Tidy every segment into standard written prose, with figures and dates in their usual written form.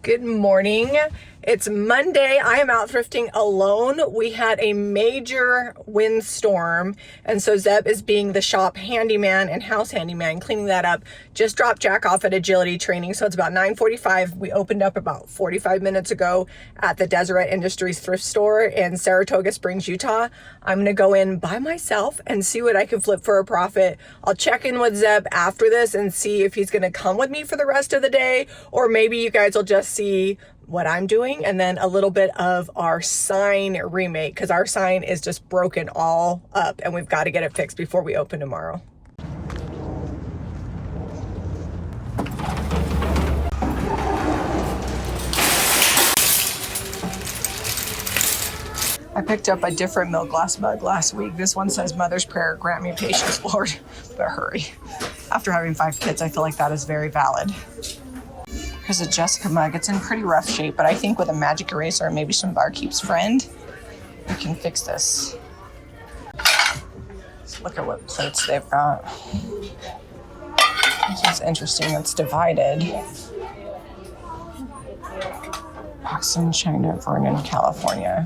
Good morning. It's Monday. I am out thrifting alone. We had a major windstorm, and so Zeb is being the shop handyman and house handyman, cleaning that up. Just dropped Jack off at agility training, so it's about 9:45. We opened up about 45 minutes ago at the Deseret Industries thrift store in Saratoga Springs, Utah. I'm gonna go in by myself and see what I can flip for a profit. I'll check in with Zeb after this and see if he's gonna come with me for the rest of the day, or maybe you guys will just see what I'm doing, and then a little bit of our sign remake, because our sign is just broken all up and we've got to get it fixed before we open tomorrow. I picked up a different milk glass mug last week. This one says Mother's Prayer, grant me patience, Lord. But hurry. After having 5 kids, I feel like that is very valid. Here's a Jessica mug. It's in pretty rough shape, but I think with a magic eraser and maybe some Barkeep's Friend, we can fix this. Let's look at what plates they've got. This is interesting. It's divided. Boston, China, Vernon, California.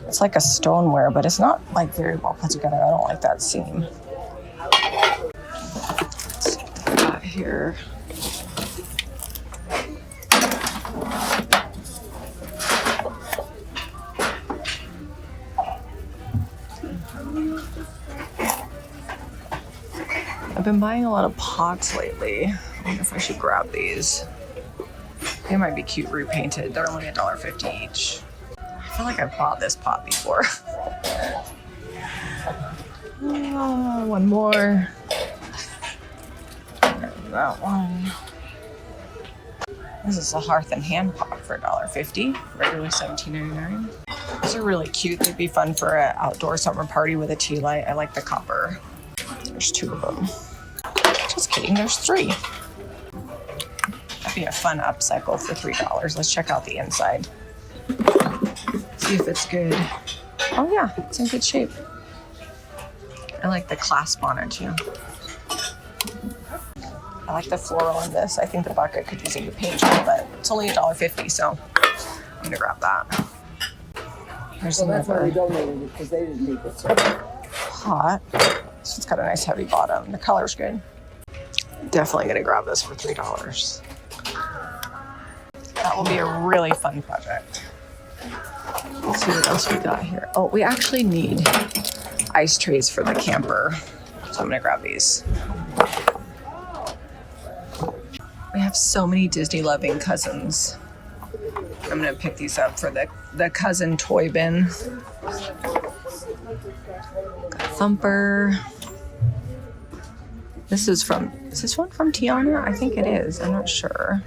It's like a stoneware, but it's not like very well put together. I don't like that seam. Let's see what they got here. I've been buying a lot of pots lately. I wonder if I should grab these. They might be cute repainted. They're only $1.50 each. I feel like I've bought this pot before. One more. And that one. This is a Hearth and Hand pot for $1.50. Regularly $17.99. These are really cute. They'd be fun for an outdoor summer party with a tea light. I like the copper. There's 2 of them. Just kidding, there's 3. That'd be a fun upcycle for $3. Let's check out the inside. See if it's good. Oh yeah, it's in good shape. I like the clasp on it too. I like the floral in this. I think the bucket could use a new paint job, but it's only $1.50, so I'm gonna grab that. Here's another. We donated because they didn't need it. Hot. It's got a nice heavy bottom. The color's good. Definitely gonna grab this for $3. That will be a really fun project. Let's see what else we got here. Oh, we actually need ice trays for the camper, so I'm gonna grab these. We have so many Disney loving cousins. I'm gonna pick these up for the cousin toy bin. Got Thumper. Is this one from Tiana? I think it is. I'm not sure.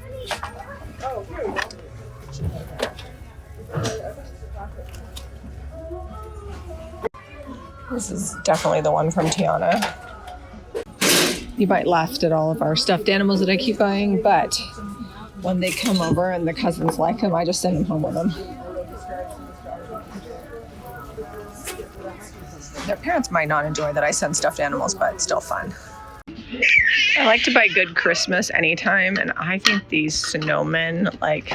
This is definitely the one from Tiana. You might laugh at all of our stuffed animals that I keep buying, but when they come over and the cousins like them, I just send them home with them. Their parents might not enjoy that I send stuffed animals, but it's still fun. I like to buy good Christmas anytime, and I think these snowmen, like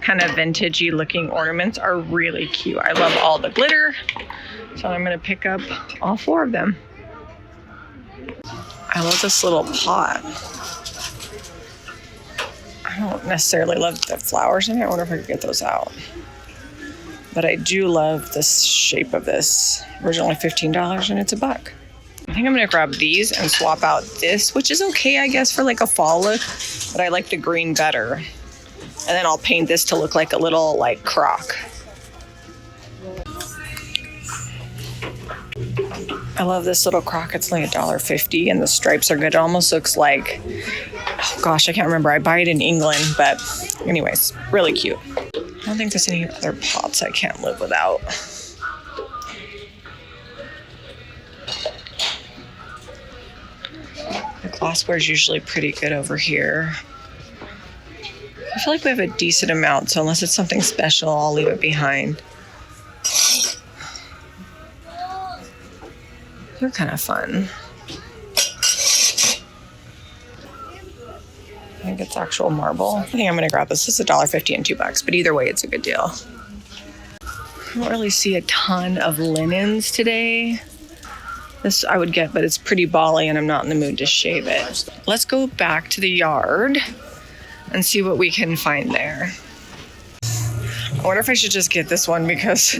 kind of vintagey looking ornaments, are really cute. I love all the glitter, so I'm gonna pick up all 4 of them. I love this little pot. I don't necessarily love the flowers in it. I wonder if I could get those out. But I do love the shape of this. Originally $15 and it's $1. I think I'm gonna grab these and swap out this, which is okay, I guess, for like a fall look, but I like the green better. And then I'll paint this to look like a little like crock. I love this little crock. It's like $1.50 and the stripes are good. It almost looks like, oh gosh, I can't remember. I buy it in England, but anyways, really cute. I don't think there's any other pots I can't live without. The glassware is usually pretty good over here. I feel like we have a decent amount, so unless it's something special, I'll leave it behind. They're kind of fun. like it's actual marble. I think I'm gonna grab this. It's $1.50 and $2, but either way, it's a good deal. I don't really see a ton of linens today. This I would get, but it's pretty bally and I'm not in the mood to shave it. Let's go back to the yard and see what we can find there. I wonder if I should just get this one because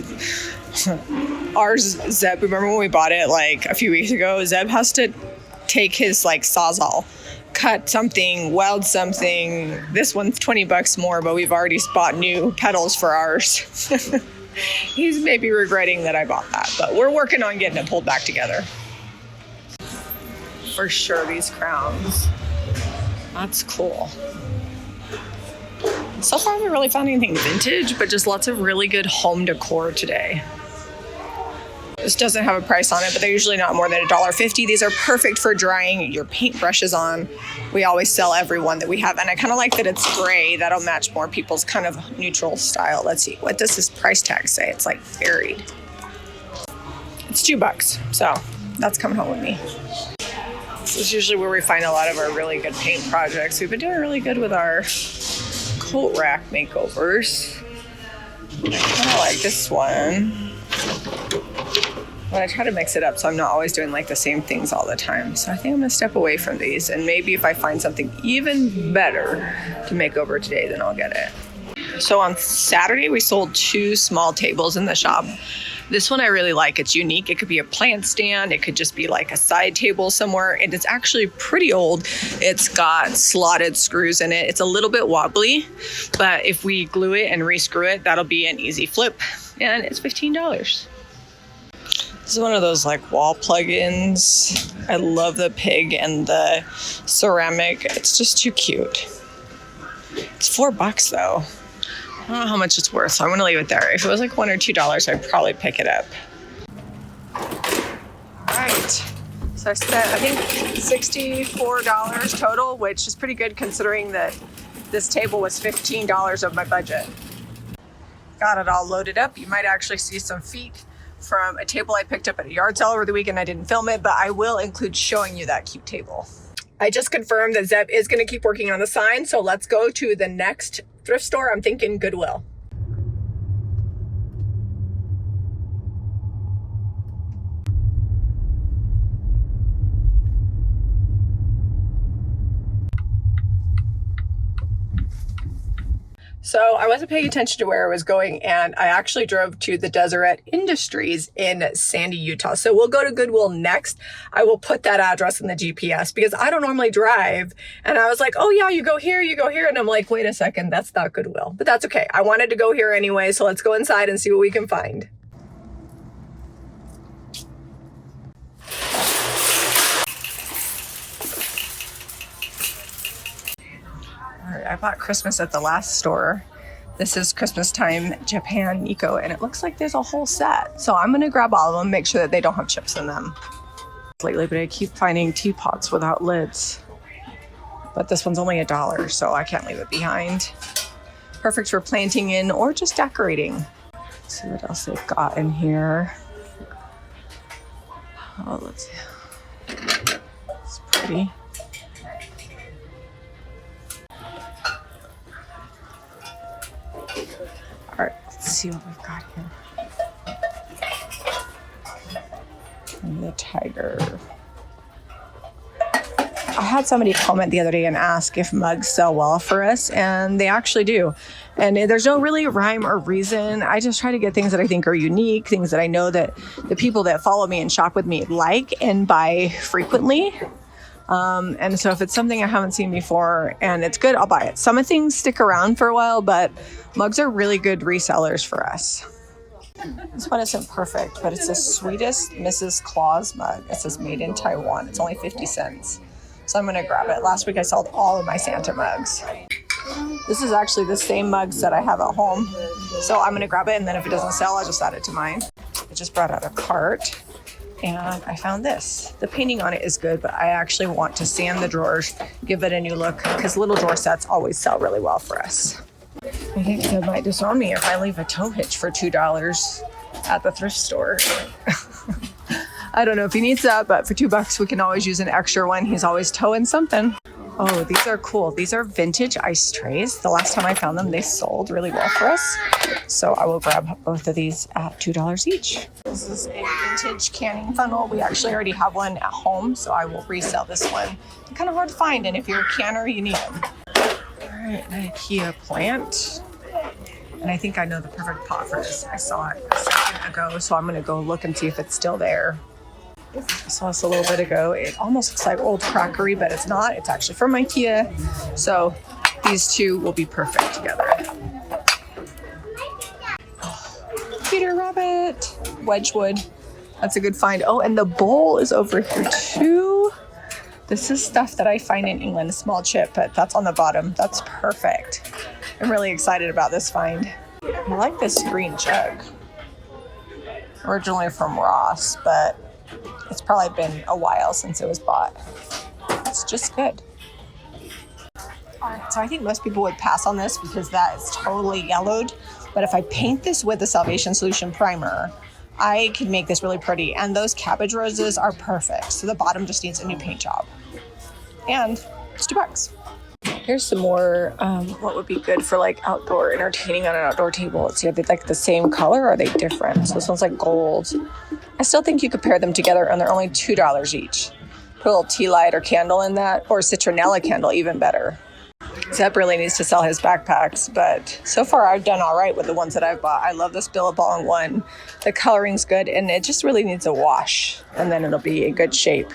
ours, Zeb, remember when we bought it like a few weeks ago? Zeb has to take his like Sawzall, cut something, weld something. This one's $20 more, but we've already bought new pedals for ours. He's maybe regretting that I bought that, but we're working on getting it pulled back together. For sure, these crowns. That's cool. So far, I haven't really found anything vintage, but just lots of really good home decor today. This doesn't have a price on it, but they're usually not more than $1.50. These are perfect for drying your paintbrushes on. We always sell every one that we have, and I kind of like that it's gray. That'll match more people's kind of neutral style. Let's see, what does this price tag say? It's like varied. It's $2, so that's coming home with me. This is usually where we find a lot of our really good paint projects. We've been doing really good with our coat rack makeovers. I kind of like this one. But I try to mix it up so I'm not always doing like the same things all the time. So I think I'm gonna step away from these, and maybe if I find something even better to make over today, then I'll get it. So on Saturday, we sold 2 small tables in the shop. This one I really like. It's unique. It could be a plant stand. It could just be like a side table somewhere. And it's actually pretty old. It's got slotted screws in it. It's a little bit wobbly, but if we glue it and re-screw it, that'll be an easy flip. And it's $15. This is one of those like wall plugins. I love the pig and the ceramic. It's just too cute. It's $4 though. I don't know how much it's worth, so I'm gonna leave it there. If it was like $1 or $2, I'd probably pick it up. All right, so I spent, I think, $64 total, which is pretty good considering that this table was $15 of my budget. Got it all loaded up. You might actually see some feet from a table I picked up at a yard sale over the weekend. I didn't film it, but I will include showing you that cute table. I just confirmed that Zeb is gonna keep working on the sign, so let's go to the next thrift store. I'm thinking Goodwill. So I wasn't paying attention to where I was going, and I actually drove to the Deseret Industries in Sandy, Utah. So we'll go to Goodwill next. I will put that address in the GPS because I don't normally drive. And I was like, oh yeah, you go here, you go here. And I'm like, wait a second, that's not Goodwill. But that's okay. I wanted to go here anyway, so let's go inside and see what we can find. All right, I bought Christmas at the last store. This is Christmas time Japan Nico, and it looks like there's a whole set. So I'm gonna grab all of them, make sure that they don't have chips in them. Lately, but I keep finding teapots without lids. But this one's only $1, so I can't leave it behind. Perfect for planting in or just decorating. Let's see what else they've got in here. Oh, let's see. It's pretty. All right, let's see what we've got here. And the tiger. I had somebody comment the other day and ask if mugs sell well for us, and they actually do. And there's no really rhyme or reason. I just try to get things that I think are unique, things that I know that the people that follow me and shop with me like and buy frequently. And so if it's something I haven't seen before and it's good, I'll buy it. Some of things stick around for a while, but mugs are really good resellers for us. This one isn't perfect, but it's the sweetest Mrs. Claus mug. It says made in Taiwan. It's only 50 cents. So I'm gonna grab it. Last week I sold all of my Santa mugs. This is actually the same mugs that I have at home. So I'm gonna grab it, and then if it doesn't sell, I'll just add it to mine. I just brought out a cart. And I found this. The painting on it is good, but I actually want to sand the drawers, give it a new look, because little drawer sets always sell really well for us. I think they might disown me if I leave a tow hitch for $2 at the thrift store. I don't know if he needs that, but for $2 we can always use an extra one. He's always towing something. Oh, these are cool. These are vintage ice trays. The last time I found them, they sold really well for us. So I will grab both of these at $2 each. This is a vintage canning funnel. We actually already have one at home, so I will resell this one. They're kind of hard to find, and if you're a canner, you need them. All right, an IKEA plant. And I think I know the perfect pot for this. I saw it a second ago, so I'm gonna go look and see if it's still there. I saw this a little bit ago. It almost looks like old crockery, but it's not. It's actually from IKEA. So these two will be perfect together. Oh, Peter Rabbit, Wedgwood. That's a good find. Oh, and the bowl is over here too. This is stuff that I find in England, a small chip, but that's on the bottom. That's perfect. I'm really excited about this find. I like this green jug. Originally from Ross, but it's probably been a while since it was bought. It's just good. All right, so I think most people would pass on this because that is totally yellowed. But if I paint this with the Salvation Solution primer, I can make this really pretty. And those cabbage roses are perfect. So the bottom just needs a new paint job. And it's $2. Here's some more, what would be good for like outdoor entertaining on an outdoor table. Let's see, are they like the same color or are they different? So this one's like gold. I still think you could pair them together and they're only $2 each. Put a little tea light or candle in that, or citronella candle, even better. Zeb really needs to sell his backpacks, but so far I've done all right with the ones that I've bought. I love this Billabong one. The coloring's good and it just really needs a wash and then it'll be in good shape.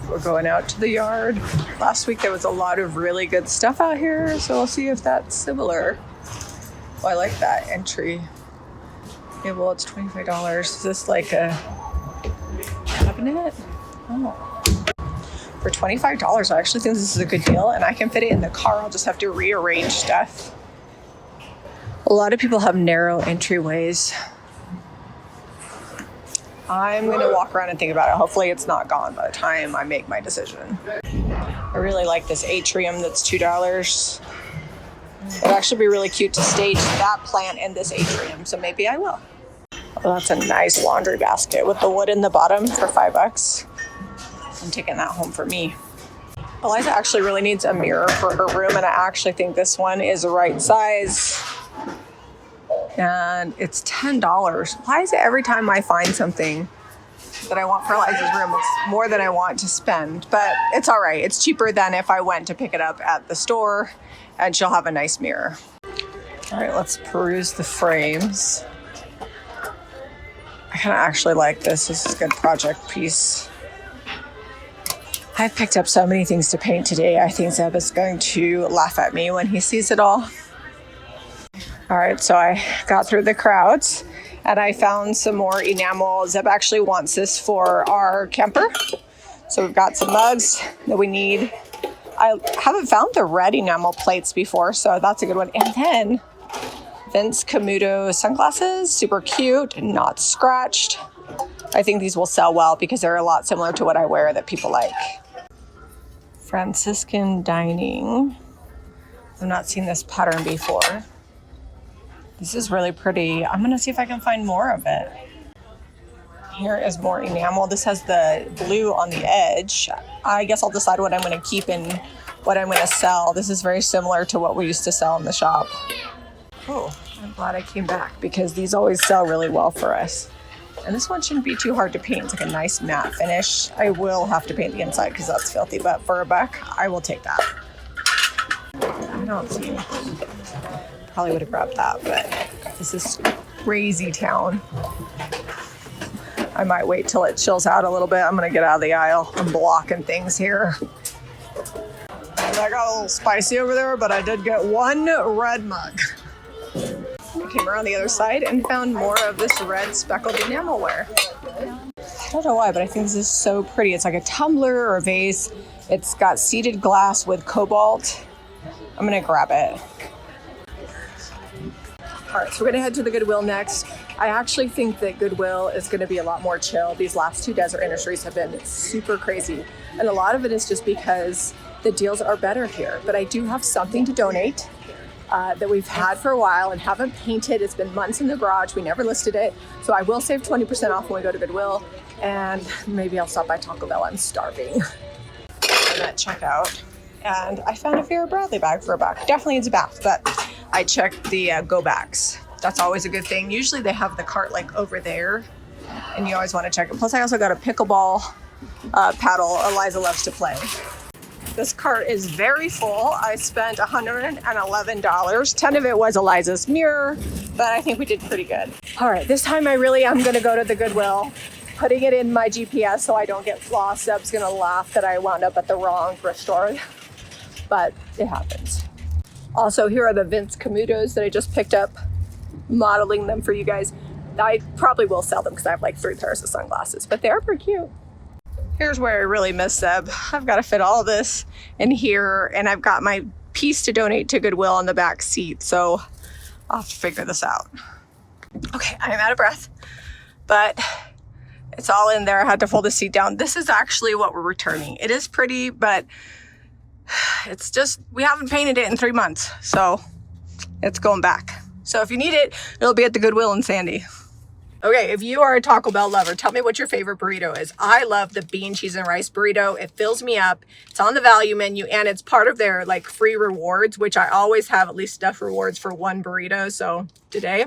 We're going out to the yard. Last week there was a lot of really good stuff out here, so we'll see if that's similar. Oh, I like that entry. Yeah, well, it's $25. Is this like a cabinet? Oh. For $25, I actually think this is a good deal, and I can fit it in the car. I'll just have to rearrange stuff. A lot of people have narrow entryways. I'm going to walk around and think about it. Hopefully it's not gone by the time I make my decision. I really like this atrium that's $2. It'd actually be really cute to stage that plant in this atrium, so maybe I will. Oh, that's a nice laundry basket with the wood in the bottom for $5. I'm taking that home for me. Eliza actually really needs a mirror for her room, and I actually think this one is the right size. And it's $10. Why is it every time I find something that I want for Eliza's room, it's more than I want to spend? But it's all right. It's cheaper than if I went to pick it up at the store, and she'll have a nice mirror. All right, let's peruse the frames. I kind of actually like this. This is a good project piece. I've picked up so many things to paint today. I think Zeb is going to laugh at me when he sees it all. All right, so I got through the crowds and I found some more enamel. Zeb actually wants this for our camper. So we've got some mugs that we need. I haven't found the red enamel plates before, so that's a good one. And then Vince Camuto sunglasses, super cute, not scratched. I think these will sell well because they're a lot similar to what I wear that people like. Franciscan dining. I've not seen this pattern before. This is really pretty. I'm gonna see if I can find more of it. Here is more enamel. This has the blue on the edge. I guess I'll decide what I'm gonna keep and what I'm gonna sell. This is very similar to what we used to sell in the shop. Oh, I'm glad I came back because these always sell really well for us. And this one shouldn't be too hard to paint. It's like a nice matte finish. I will have to paint the inside because that's filthy, but for $1, I will take that. I don't see anything. Probably would have grabbed that, but this is crazy town. I might wait till it chills out a little bit. I'm gonna get out of the aisle. I'm blocking things here. That got a little spicy over there, but I did get one red mug. I came around the other side and found more of this red speckled enamelware. I don't know why, but I think this is so pretty. It's like a tumbler or a vase. It's got seated glass with cobalt. I'm gonna grab it. All right, so we're gonna head to the Goodwill next. I actually think that Goodwill is gonna be a lot more chill. These last 2 desert industries have been super crazy. And a lot of it is just because the deals are better here. But I do have something to donate that we've had for a while and haven't painted. It's been months in the garage. We never listed it. So I will save 20% off when we go to Goodwill. And maybe I'll stop by Taco Bell. I'm starving. And at checkout, and I found a Vera Bradley bag for $1. Definitely needs a bath, but I checked the go backs. That's always a good thing. Usually they have the cart like over there, and you always want to check it. Plus I also got a pickleball paddle Eliza loves to play. This cart is very full. I spent $111. 10 of it was Eliza's mirror, but I think we did pretty good. All right, this time I really am gonna go to the Goodwill, putting it in my GPS so I don't get lost. Seb's gonna laugh that I wound up at the wrong thrift store, but it happens. Also, here are the Vince Camutos that I just picked up, modeling them for you guys. I probably will sell them because I have like 3 pairs of sunglasses, but they are pretty cute. Here's where I really miss Seb. I've got to fit all this in here, and I've got my piece to donate to Goodwill on the back seat, so I'll have to figure this out. Okay, I'm out of breath, but it's all in there. I had to fold the seat down. This is actually what we're returning. It is pretty, but it's just, we haven't painted it in 3 months, so it's going back. So if you need it, it'll be at the Goodwill in Sandy. Okay, if you are a Taco Bell lover, tell me what your favorite burrito is. I love the bean, cheese, and rice burrito. It fills me up. It's on the value menu, and it's part of their like free rewards, which I always have at least enough rewards for 1 burrito. So today,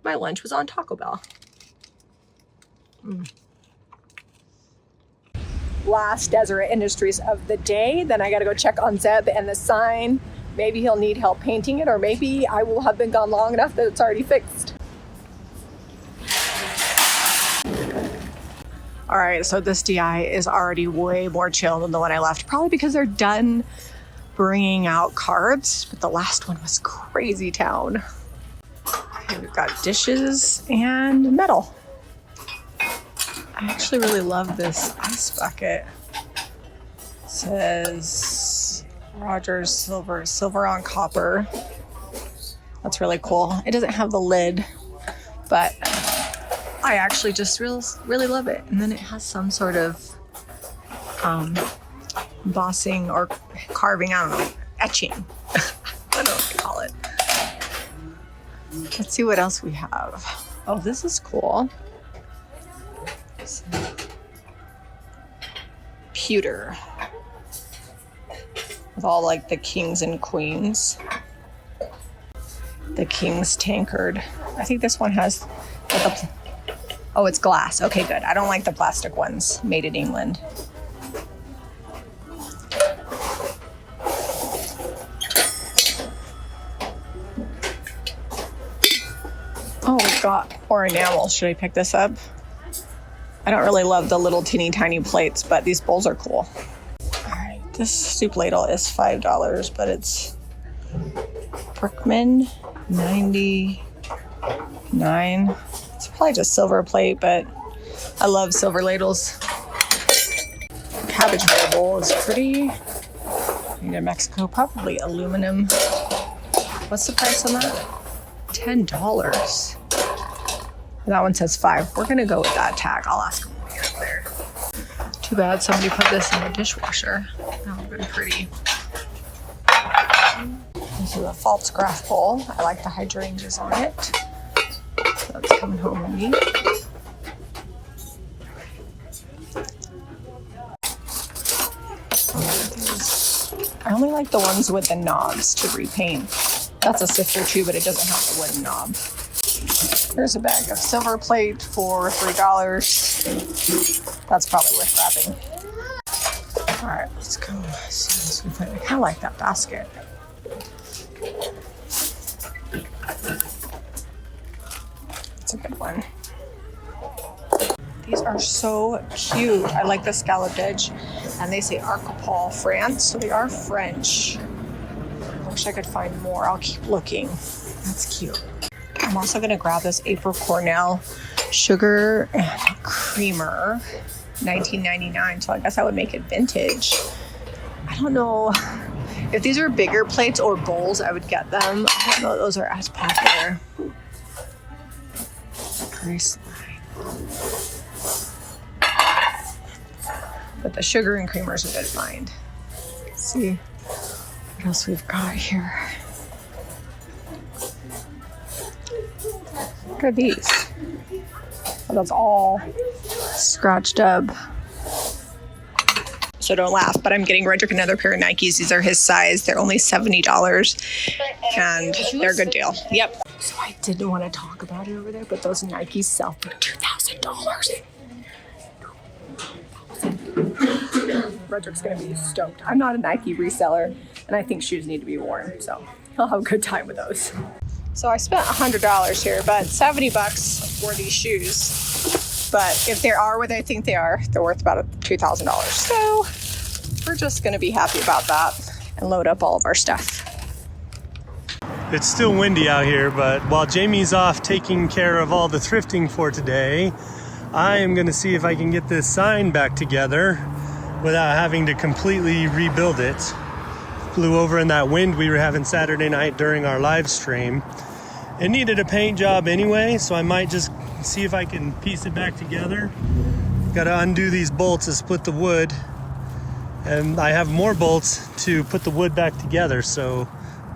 my lunch was on Taco Bell. Last Deseret Industries of the day. Then I gotta go check on Zeb and the sign. Maybe he'll need help painting it, or maybe I will have been gone long enough that it's already fixed. All right, so this DI is already way more chill than the one I left, probably because they're done bringing out cards, but the last one was crazy town. Okay, we've got dishes and metal. I actually really love this ice bucket. It says Rogers silver on copper. That's really cool. It doesn't have the lid, but I actually just really love it. And then it has some sort of embossing or carving, I don't know, etching. I don't know what they call it. Let's see what else we have. Oh, this is cool. Pewter. With all like the kings and queens. The king's tankard. I think this one has like a... Oh, it's glass. Okay, good. I don't like the plastic ones made in England. Oh, we've got more enamel. Should I pick this up? I don't really love the little teeny tiny plates, but these bowls are cool. All right, this soup ladle is $5, but Brookman 99. It's probably just silver plate, but I love silver ladles. Cabbage bowl is pretty. Made in Mexico, probably aluminum. What's the price on that? $10. That one says $5. We're gonna go with that tag. I'll ask them when we get there. Too bad somebody put this in the dishwasher. That would have been pretty. This is a false graph bowl. I like the hydrangeas on it. So that's coming home with me. I only like the ones with the knobs to repaint. That's a sifter too, but it doesn't have the wooden knob. Here's a bag of silver plate for $3. That's probably worth grabbing. All right, let's go see what we find. I kind of like that basket. It's a good one. These are so cute. I like the scalloped edge, and they say Archipel, France, so they are French. I wish I could find more. I'll keep looking. That's cute. I'm also gonna grab this April Cornell sugar and creamer, $19.99. So I guess I would make it vintage. I don't know if these are bigger plates or bowls. I would get them. I don't know if those are as popular. Grace line. But the sugar and creamer is a good find. Let's see what else we've got here. What are these? Oh, that's all scratched up. so don't laugh. But I'm getting Redrick another pair of Nikes. These are his size. They're only $70, and they're a good deal. Yep. So I didn't want to talk about it over there, but those Nikes sell for $2,000. Redrick's gonna be stoked. I'm not a Nike reseller, and I think shoes need to be worn, so he'll have a good time with those. So I spent $100 here, but $70 for these shoes. But if they are what I think they are, they're worth about $2,000. So we're just gonna be happy about that and load up all of our stuff. It's still windy out here, but while Jamie's off taking care of all the thrifting for today, I am gonna see if I can get this sign back together without having to completely rebuild it. Flew over in that wind we were having Saturday night during our live stream. It needed a paint job anyway, so I might just see if I can piece it back together. Gotta undo these bolts to split the wood, and I have more bolts to put the wood back together, so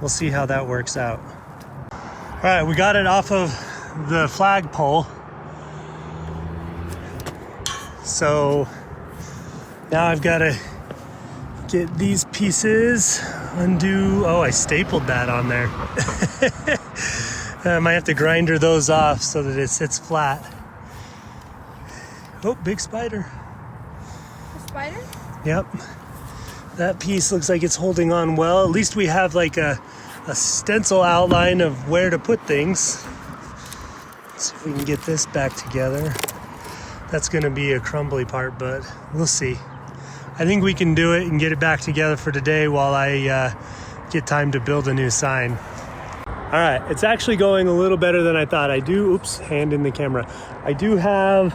we'll see how that works out. All right, we got it off of the flagpole. So now I've got to get these pieces, undo. Oh, I stapled that on there. I might have to grinder those off so that it sits flat. Oh, big spider. A spider? Yep. That piece looks like it's holding on well. At least we have like a stencil outline of where to put things. Let's see if we can get this back together. That's gonna be a crumbly part, but we'll see. I think we can do it and get it back together for today while I get time to build a new sign. All right, it's actually going a little better than I thought. I do, oops, hand in the camera. I do have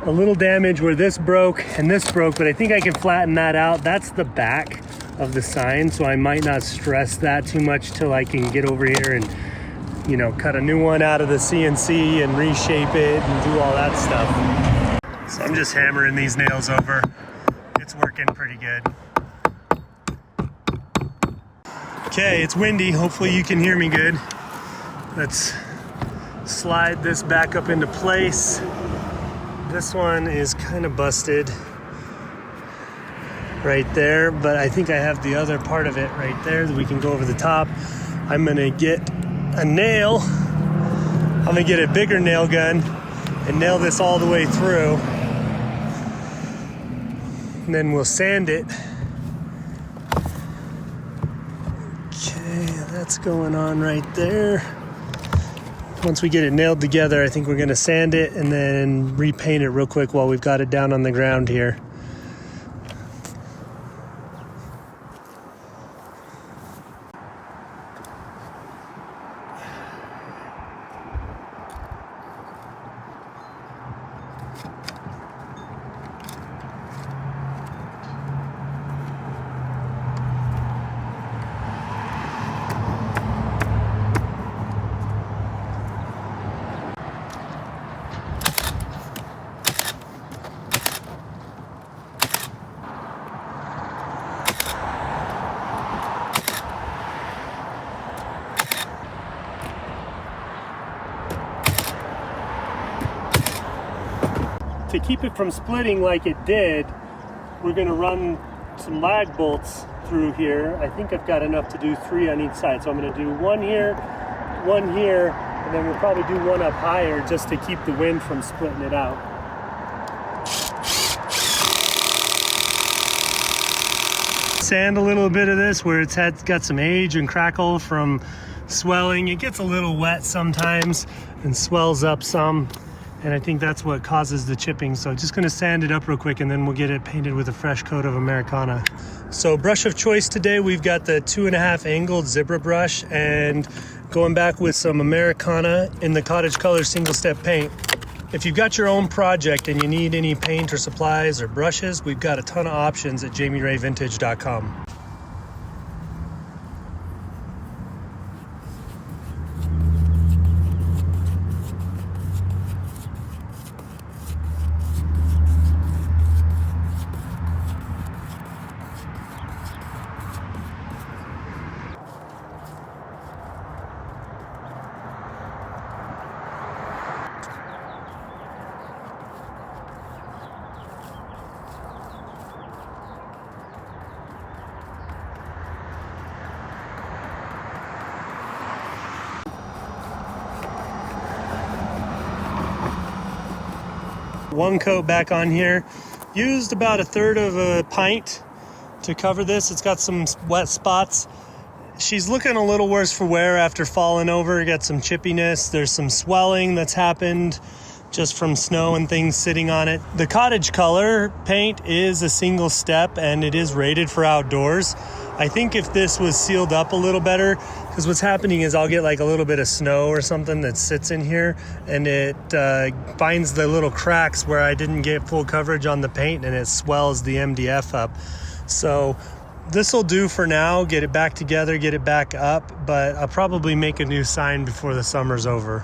a little damage where this broke and this broke, but I think I can flatten that out. That's the back of the sign, so I might not stress that too much till I can get over here and, you know, cut a new one out of the CNC and reshape it and do all that stuff. So I'm just hammering these nails over. It's working pretty good. Okay, it's windy. Hopefully you can hear me good. Let's slide this back up into place. This one is kind of busted right there, but I think I have the other part of it right there that we can go over the top. I'm gonna get a nail. I'm gonna get a bigger nail gun and nail this all the way through. And then we'll sand it. Okay, that's going on right there. Once we get it nailed together, I think we're gonna sand it and then repaint it real quick while we've got it down on the ground here. To keep it from splitting like it did, we're going to run some lag bolts through here. I think I've got enough to do 3 on each side. So I'm going to do one here, and then we'll probably do one up higher just to keep the wind from splitting it out. Sand a little bit of this where it's got some age and crackle from swelling. It gets a little wet sometimes and swells up some. And I think that's what causes the chipping. So just gonna sand it up real quick and then we'll get it painted with a fresh coat of Americana. So brush of choice today, we've got the 2.5 angled zebra brush and going back with some Americana in the Cottage Color single step paint. If you've got your own project and you need any paint or supplies or brushes, we've got a ton of options at JamiRayVintage.com. one coat back on here. Used about 1/3 of a pint to cover this. It's got some wet spots. She's looking a little worse for wear after falling over. Got some chippiness. There's some swelling that's happened just from snow and things sitting on it. The cottage color paint is a single step and it is rated for outdoors. I think if this was sealed up a little better, because what's happening is I'll get like a little bit of snow or something that sits in here and it finds the little cracks where I didn't get full coverage on the paint and it swells the MDF up. So this will do for now. Get it back together, get it back up, but I'll probably make a new sign before the summer's over.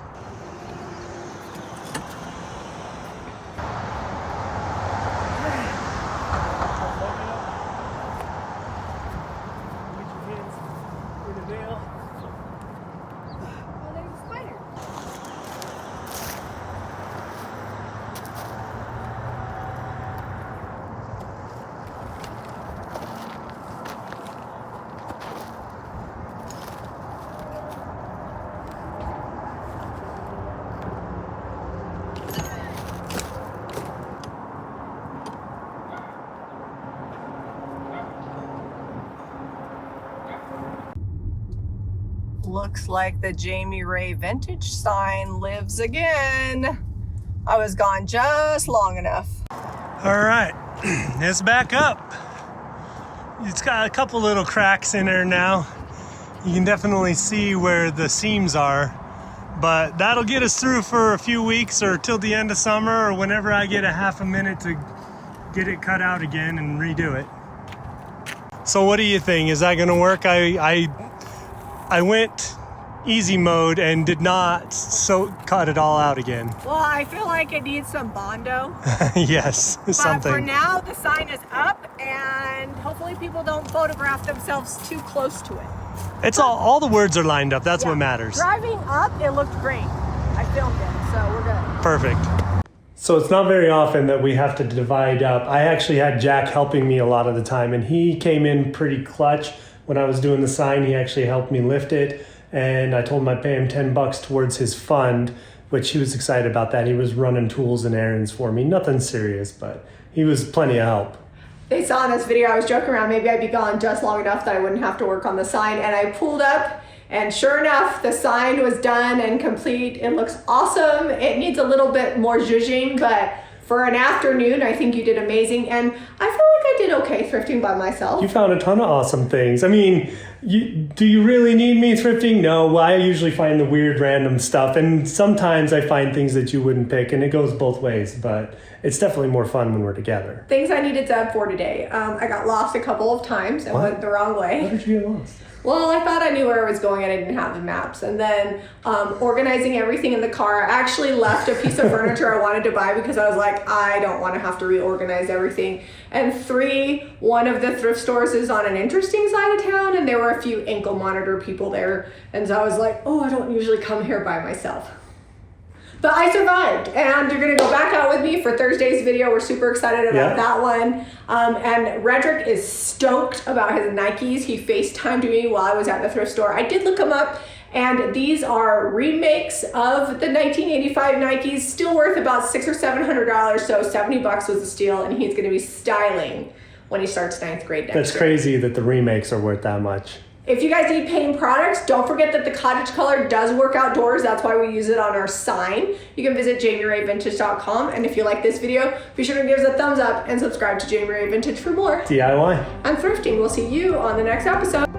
Oh, there's a spider. Looks like the Jami Ray vintage sign lives again. I was gone just long enough. All right, it's back up. It's got a couple little cracks in there now. You can definitely see where the seams are, but that'll get us through for a few weeks or till the end of summer or whenever I get a half a minute to get it cut out again and redo it. So what do you think? Is that gonna work? I went easy mode and did not cut it all out again. Well, I feel like it needs some Bondo. Yes, But something. for now, the sign is up and hopefully people don't photograph themselves too close to it. It's all the words are lined up. That's Yeah. what matters. Driving up, it looked great. I filmed it, so we're good. Perfect. So it's not very often that we have to divide up. I actually had Jack helping me a lot of the time, and he came in pretty clutch. When I was doing the sign, he actually helped me lift it, and I told him I'd pay him $10 towards his fund, which he was excited about that. He was running tools and errands for me. Nothing serious, but he was plenty of help. They saw in this video, I was joking around, maybe I'd be gone just long enough that I wouldn't have to work on the sign, and I pulled up, and sure enough, the sign was done and complete. It looks awesome. It needs a little bit more zhuzhing, but for an afternoon, I think you did amazing, and I feel like I did okay thrifting by myself. You found a ton of awesome things. I mean, do you really need me thrifting? No, well, I usually find the weird random stuff, and sometimes I find things that you wouldn't pick, and it goes both ways, but it's definitely more fun when we're together. Things I needed Zeb for today. I got lost a couple of times and went the wrong way. How did you get lost? Well, I thought I knew where I was going and I didn't have the maps. And then organizing everything in the car, I actually left a piece of furniture I wanted to buy because I was like, I don't want to have to reorganize everything. And one of the thrift stores is on an interesting side of town and there were a few ankle monitor people there. And so I was like, oh, I don't usually come here by myself. But I survived, and you're gonna go back out with me for Thursday's video. We're super excited about that one. And Redrick is stoked about his Nikes. He FaceTimed me while I was at the thrift store. I did look them up, and these are remakes of the 1985 Nikes, still worth about $600 or $700, so $70 was a steal, and he's gonna be styling when he starts 9th grade next year. That's crazy that the remakes are worth that much. If you guys need paint products, don't forget that the cottage color does work outdoors. That's why we use it on our sign. You can visit JamiRayVintage.com. And if you like this video, be sure to give us a thumbs up and subscribe to Jami Ray Vintage for more DIY and thrifting. We'll see you on the next episode.